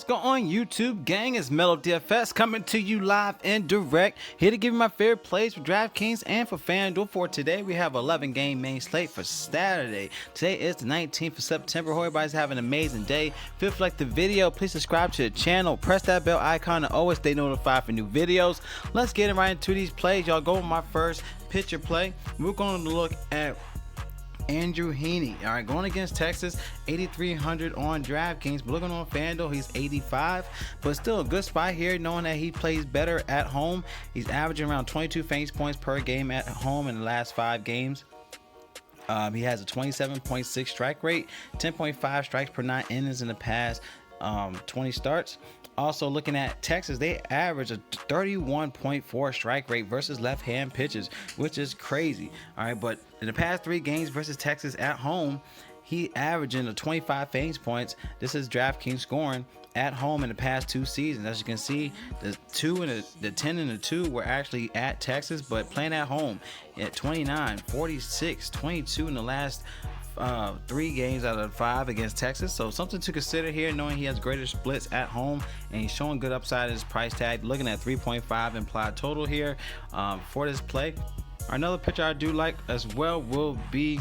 What's going on, YouTube gang? It's MLB coming to you live and direct, here to give you my favorite plays for DraftKings and for FanDuel. For today, we have 11 game main slate for Saturday. Today is the 19th of September. Hope everybody's having an amazing day. If you like the video, please subscribe to the channel, press that bell icon to always stay notified for new videos. Let's get right into these plays. Y'all go with my first pitcher play. We're going to look at Andrew Heaney. All right, going against Texas, 8,300 on DraftKings, but looking on FanDuel, he's 85, but still a good spot here, knowing that he plays better at home. He's averaging around 22 fantasy points per game at home in the last 5 games. He has a 27.6 strike rate, 10.5 strikes per 9 innings in the past 20 starts. Also looking at Texas, they average a 31.4 strike rate versus left-hand pitchers, which is crazy. All right, but in the past 3 games versus Texas at home, he averaging a 25 fantasy points. This is DraftKings scoring at home in the past 2 seasons. As you can see, the 10 and the 2 were actually at Texas, but playing at home at 29, 46, 22 in the last 3 games out of 5 against Texas. So something to consider here, knowing he has greater splits at home and he's showing good upside in his price tag. Looking at 3.5 implied total here for this play. Another pitcher I do like as well will be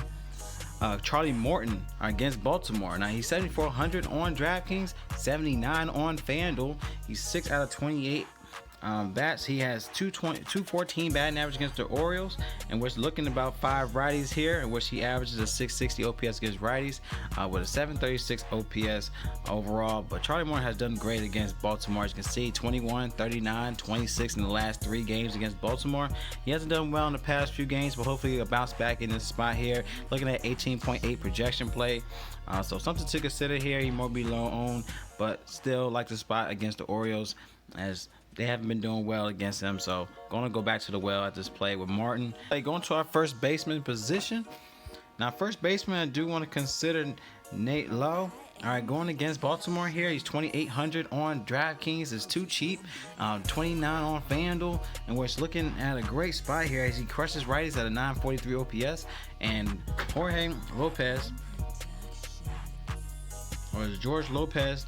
Charlie Morton against Baltimore. Now he's 7,400 on DraftKings, 79 on FanDuel. He's 6 out of 28 bats. He has 214 batting average against the Orioles, and we're looking about 5 righties here, in which he averages a 660 OPS against righties with a 736 OPS overall. But Charlie Morton has done great against Baltimore. As you can see, 21, 39, 26 in the last 3 games against Baltimore. He hasn't done well in the past few games, but hopefully he'll bounce back in this spot here. Looking at 18.8 projection play. So something to consider here. He might be low owned, but still like the spot against the Orioles, as they haven't been doing well against them. So gonna go back to the well at this play with Morton. Going to our first baseman position. Now first baseman, I do want to consider Nate Lowe. All right, going against Baltimore here, he's 2,800 on DraftKings. It's too cheap. 29 on FanDuel, and we're looking at a great spot here as he crushes righties at a 943 OPS. And Jorge Lopez, or is George Lopez,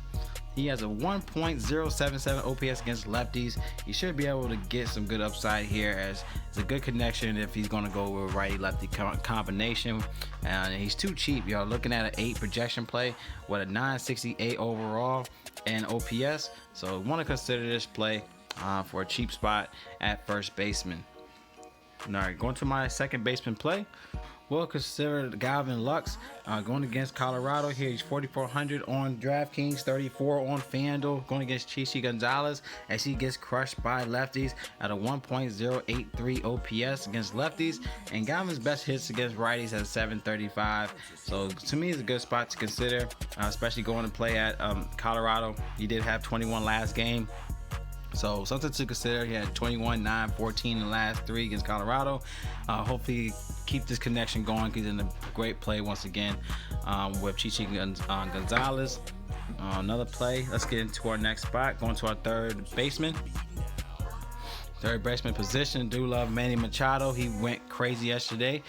he has a 1.077 OPS against lefties. He should be able to get some good upside here, as it's a good connection if he's going to go with a righty-lefty combination. And he's too cheap, y'all. Looking at an 8 projection play with a 968 overall and OPS. So want to consider this play for a cheap spot at first baseman. All right, going to my second baseman play. We'll consider Galvin Lux going against Colorado here. He's 4,400 on DraftKings, 34 on FanDuel. Going against Chichi Gonzalez, as he gets crushed by lefties at a 1.083 OPS against lefties. And Galvin's best hits against righties at 735. So to me, it's a good spot to consider, especially going to play at Colorado. He did have 21 last game. So something to consider. He had 21, 9, 14 in the last 3 against Colorado. Hopefully keep this connection going. He's in a great play once again with Chichi Gonzalez. Another play. Let's get into our next spot. Going to our third baseman. Third baseman position, do love Manny Machado. He went crazy yesterday.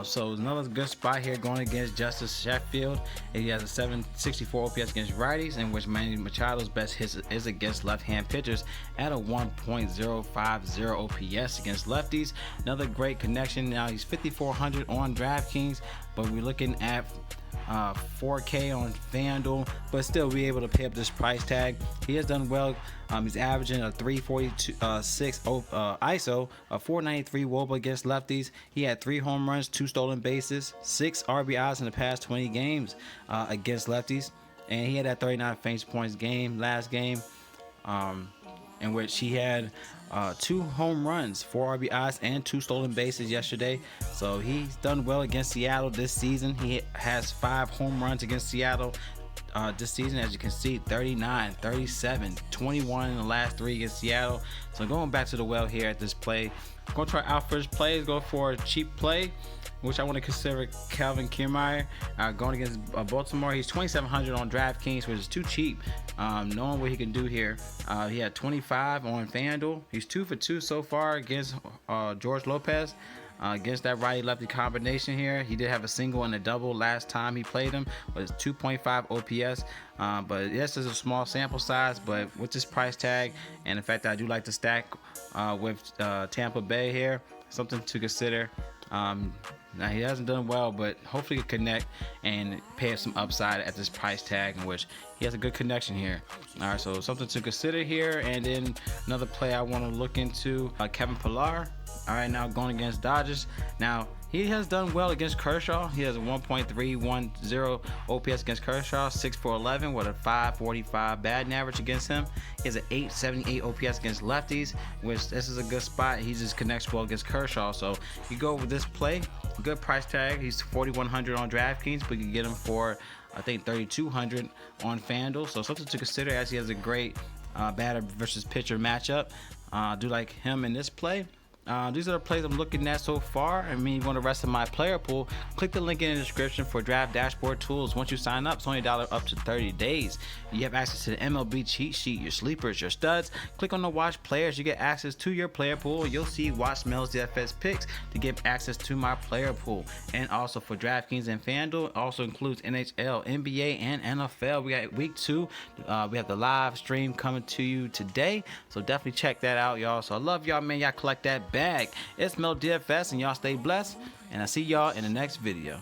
So another good spot here going against Justice Sheffield. He has a 764 OPS against righties, in which Manny Machado's best hits is against left-hand pitchers at a 1.050 OPS against lefties. Another great connection. Now he's 5,400 on DraftKings, but we're looking at 4K on FanDuel, but still be able to pay up this price tag. He has done well. He's averaging a 346 ISO, a 493 WOBA against lefties. He had 3 home runs, 2 stolen bases, 6 RBIs in the past 20 games against lefties, and he had that 39 fantasy points game last game, in which he had 2 home runs, 4 RBIs, and 2 stolen bases yesterday. So he's done well against Seattle this season. He has 5 home runs against Seattle this season. As you can see, 39, 37, 21 in the last 3 against Seattle. So going back to the well here at this play. Going to our first plays, go for a cheap play, which I want to consider Kim Meyer going against Baltimore. He's 2,700 on DraftKings, which is too cheap. Knowing what he can do here, he had 25 on FanDuel. He's 2 for 2 so far against George Lopez. against that righty-lefty combination here. He did have a single and a double last time he played him, was 2.5 OPS. But yes, it's a small sample size, but with this price tag and the fact that I do like to stack with Tampa Bay here, something to consider. Now he hasn't done well, but hopefully he can connect and pay some upside at this price tag, in which he has a good connection here. All right, so something to consider here. And then another play I want to look into, Kevin Pillar. All right, now going against Dodgers. Now he has done well against Kershaw. He has a 1.310 OPS against Kershaw, 6 for 11 with a 545 batting average against him. He has an 878 OPS against lefties, which this is a good spot. He just connects well against Kershaw. So you go with this play, good price tag. He's 4,100 on DraftKings, but you can get him for I think 3,200 on FanDuel. So something to consider, as he has a great batter versus pitcher matchup. I do like him in this play. These are the plays I'm looking at so far. I mean, you want the rest of my player pool, click the link in the description for draft dashboard tools. Once you sign up, it's only $1 up to 30 days. You have access to the MLB cheat sheet, your sleepers, your studs. Click on the watch players. You get access to your player pool. You'll see watch Mel's DFS picks to get access to my player pool. And also for DraftKings and FanDuel, it also includes NHL, NBA, and NFL. We got week 2. We have the live stream coming to you today. So definitely check that out, y'all. So I love y'all, man. Y'all collect that bag. It's Mel DFS, and y'all stay blessed, and I'll see y'all in the next video.